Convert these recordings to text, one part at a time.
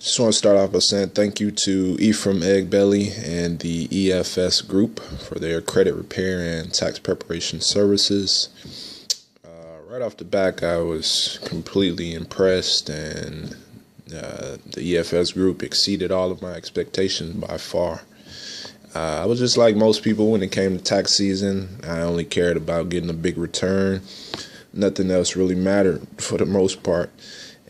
Just want to start off by saying thank you to Ephraim Eggbelly and the EFS Group for their credit repair and tax preparation services. Right off the back, I was completely impressed, and the EFS Group exceeded all of my expectations by far. I was just like most people when it came to tax season. I only cared about getting a big return. Nothing else really mattered for the most part.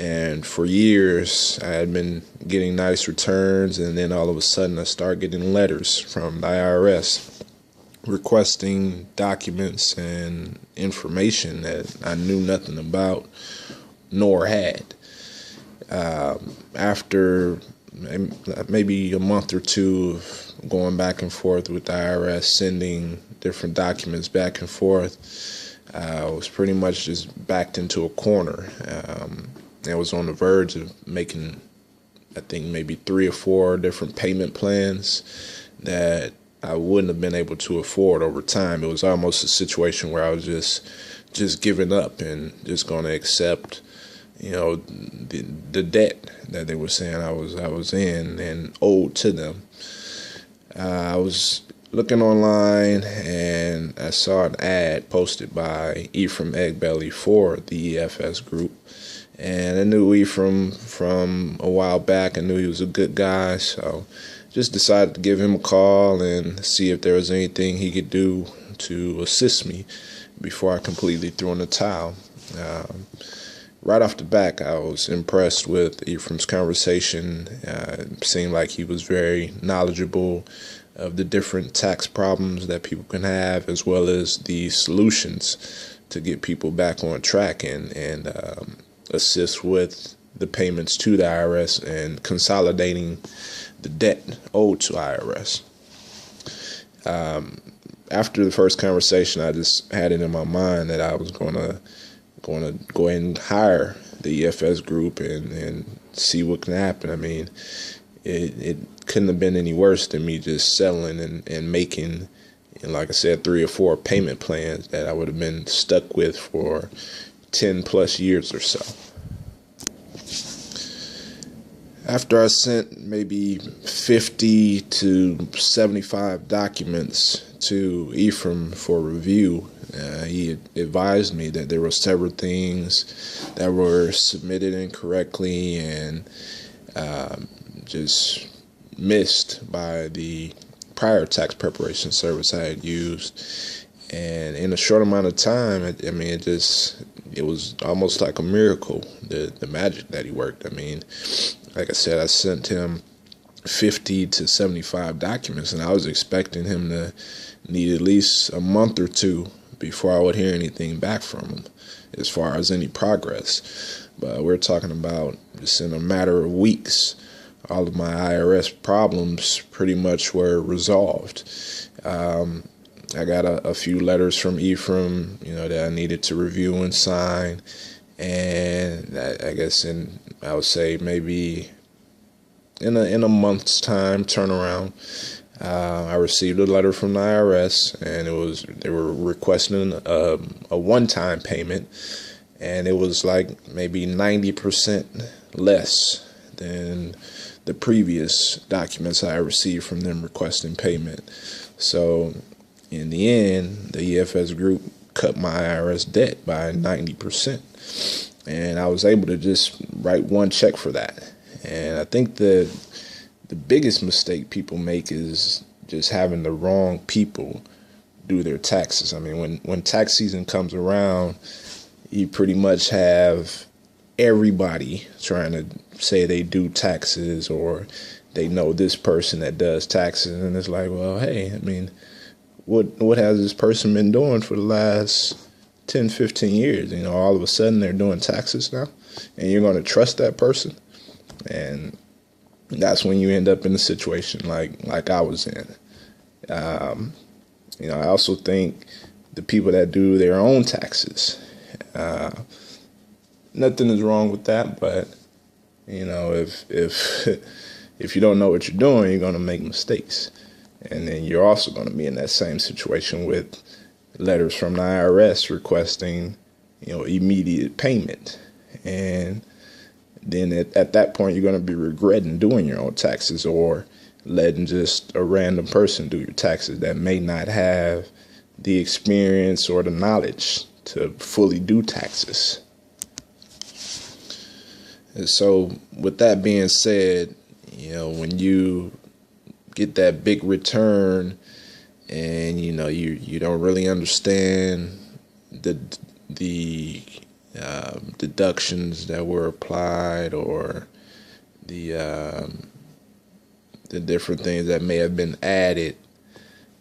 And for years, I had been getting nice returns, and then all of a sudden I started getting letters from the IRS requesting documents and information that I knew nothing about nor had. After maybe a month or two of going back and forth with the IRS, sending different documents back and forth, I was pretty much just backed into a corner. I was on the verge of making, I think, maybe 3 or 4 different payment plans that I wouldn't have been able to afford over time. It was almost a situation where I was just giving up and just going to accept, the debt that they were saying I was in and owed to them. I was looking online and I saw an ad posted by Ephraim Eggbelly for the EFS Group. And I knew Ephraim from a while back. I knew he was a good guy, so just decided to give him a call and see if there was anything he could do to assist me before I completely threw in the towel. Right off the back, I was impressed with Ephraim's conversation. It seemed like he was very knowledgeable of the different tax problems that people can have, as well as the solutions to get people back on track and assist with the payments to the IRS and consolidating the debt owed to IRS. After the first conversation, I just had it in my mind that I was going to go ahead and hire the EFS Group and see what can happen. I mean, it couldn't have been any worse than me just selling and making, like I said, 3 or 4 payment plans that I would have been stuck with for 10 plus years or so. After I sent maybe 50 to 75 documents to Ephraim for review, he advised me that there were several things that were submitted incorrectly and just missed by the prior tax preparation service I had used. And in a short amount of time, it was almost like a miracle, the magic that he worked. I mean, like I said, I sent him 50 to 75 documents, and I was expecting him to need at least a month or 2 before I would hear anything back from him as far as any progress. But we're talking about just in a matter of weeks, all of my IRS problems pretty much were resolved. I got a few letters from Ephraim, that I needed to review and sign. And I guess I would say maybe in a month's time turnaround, I received a letter from the IRS, and they were requesting a one-time payment, and it was like maybe 90% less than the previous documents I received from them requesting payment. So in the end, the EFS Group cut my IRS debt by 90%. And I was able to just write one check for that. And I think the biggest mistake people make is just having the wrong people do their taxes. I mean, when tax season comes around, you pretty much have everybody trying to say they do taxes or they know this person that does taxes. And it's like, well, hey, I mean, what has this person been doing for the last 10, 15 years? All of a sudden they're doing taxes now, and you're going to trust that person. And that's when you end up in a situation like I was in. I also think the people that do their own taxes, nothing is wrong with that, but if you don't know what you're doing, you're going to make mistakes. And then you're also going to be in that same situation with letters from the IRS requesting, immediate payment. And then at that point you're going to be regretting doing your own taxes or letting just a random person do your taxes that may not have the experience or the knowledge to fully do taxes. And so with that being said, when you get that big return and you don't really understand the deductions that were applied or the different things that may have been added.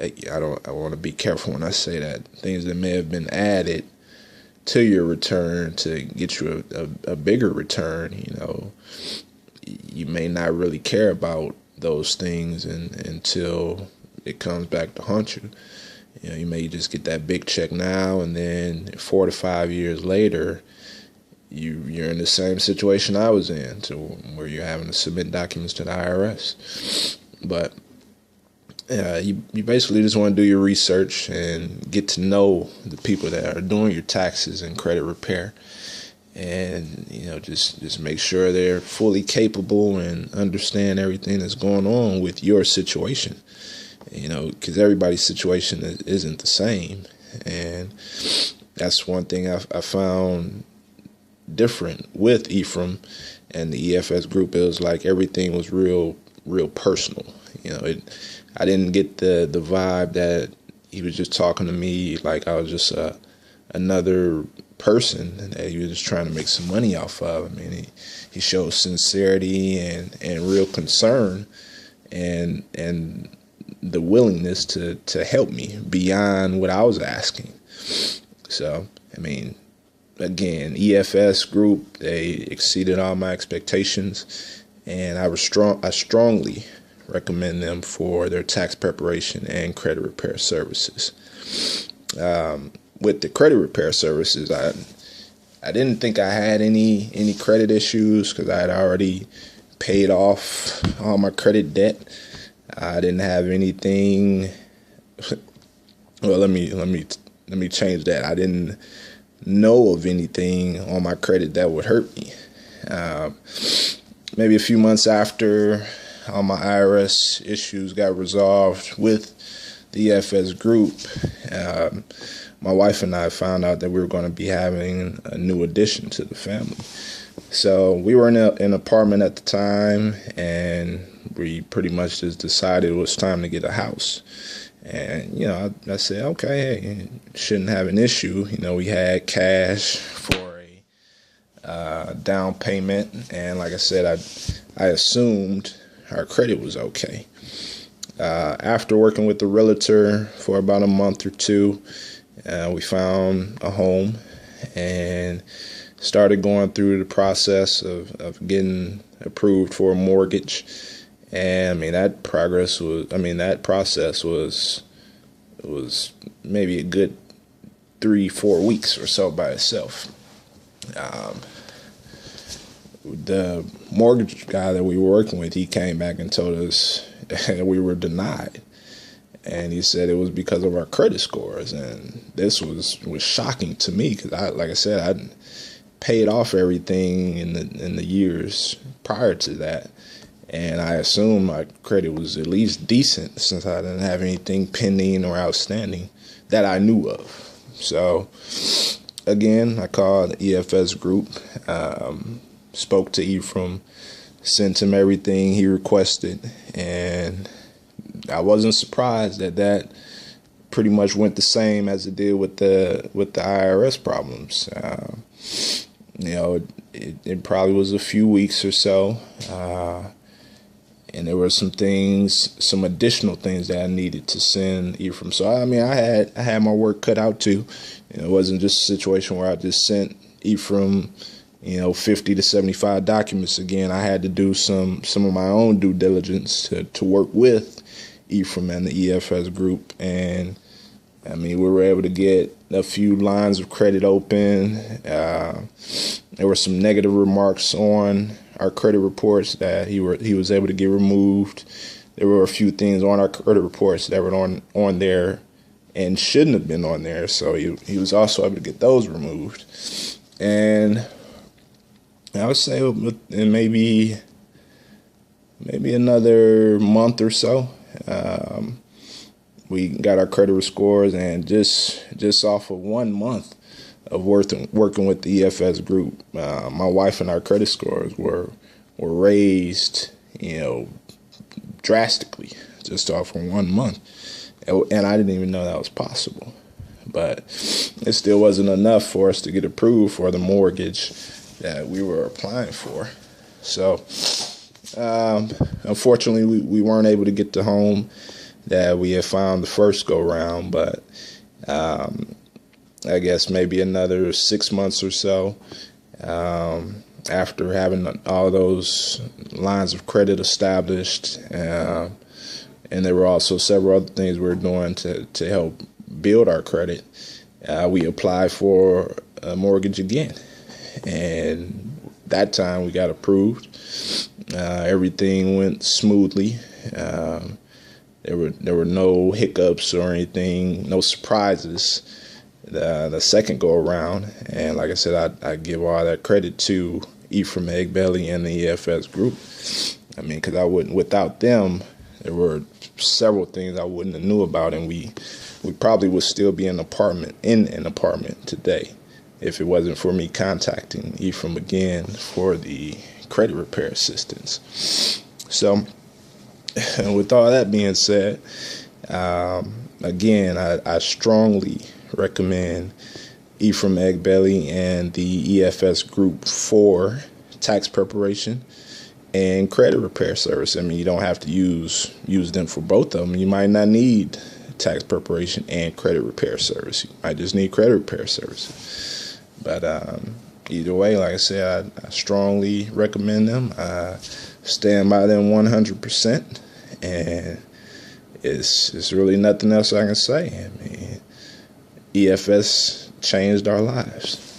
I want to be careful when I say that. Things that may have been added to your return to get you a bigger return. You may not really care about those things until it comes back to haunt you. You may just get that big check now, and then 4 to 5 years later, you're in the same situation I was in, to where you're having to submit documents to the IRS. But you basically just want to do your research and get to know the people that are doing your taxes and credit repair, and just make sure they're fully capable and understand everything that's going on with your situation. Because everybody's situation isn't the same, and that's one thing I found different with Ephraim and the EFS Group. It was like everything was real personal. I didn't get the vibe that he was just talking to me like I was just another person that he was just trying to make some money off of. I mean, he showed sincerity and real concern and the willingness to help me beyond what I was asking. So, I mean, again, EFS Group, they exceeded all my expectations, and I strongly recommend them for their tax preparation and credit repair services. With the credit repair services, I didn't think I had any credit issues because I had already paid off all my credit debt. I didn't have anything. Well, let me change that. I didn't know of anything on my credit that would hurt me. Maybe a few months after all my IRS issues got resolved with the EFS Group, my wife and I found out that we were going to be having a new addition to the family. So we were in an apartment at the time, and we pretty much just decided it was time to get a house. And, I said, okay, hey, shouldn't have an issue. We had cash for a down payment. And like I said, I assumed our credit was okay. After working with the realtor for about a month or two, we found a home and started going through the process of getting approved for a mortgage. And that process was maybe a good 3-4 weeks or so by itself. The mortgage guy that we were working with, he came back and told us we were denied. And he said it was because of our credit scores. And this was shocking to me because, like I said, I paid off everything in the years prior to that. And I assumed my credit was at least decent since I didn't have anything pending or outstanding that I knew of. So, again, I called the EFS Group, spoke to Ephraim, sent him everything he requested, and I wasn't surprised that pretty much went the same as it did with the IRS problems. It probably was a few weeks or so. And there were some additional things that I needed to send Ephraim. So, I had my work cut out too. It wasn't just a situation where I just sent Ephraim, 50 to 75 documents again. I had to do some of my own due diligence to work with Ephraim and the EFS Group. And, we were able to get a few lines of credit open. There were some negative remarks on our credit reports that he was able to get removed. There were a few things on our credit reports that were on there and shouldn't have been on there, so he was also able to get those removed. And I would say in maybe another month or so, we got our credit scores, and just off of 1 month of working with the EFS Group, my wife and our credit scores were raised, drastically, just off of 1 month, and I didn't even know that was possible. But it still wasn't enough for us to get approved for the mortgage that we were applying for. So, unfortunately, we weren't able to get the home that we had found the first go round. But I guess maybe another 6 months or so, after having all those lines of credit established, and there were also several other things we were doing to help build our credit, we applied for a mortgage again, and that time we got approved. Everything went smoothly. There were no hiccups or anything, no surprises the second go around. And like I said, I give all that credit to Ephraim Eggbelly and the EFS Group. I mean, because without them, there were several things I wouldn't have knew about, and we probably would still be in an apartment today if it wasn't for me contacting Ephraim again for the credit repair assistance. So, with all that being said, again, I strongly recommend Ephraim Eggbelly and the EFS Group for tax preparation and credit repair service. I mean, you don't have to use them for both of them. You might not need tax preparation and credit repair service. You might just need credit repair service. But either way, like I said, I strongly recommend them. I stand by them 100%, and it's really nothing else I can say. I mean, EFS changed our lives.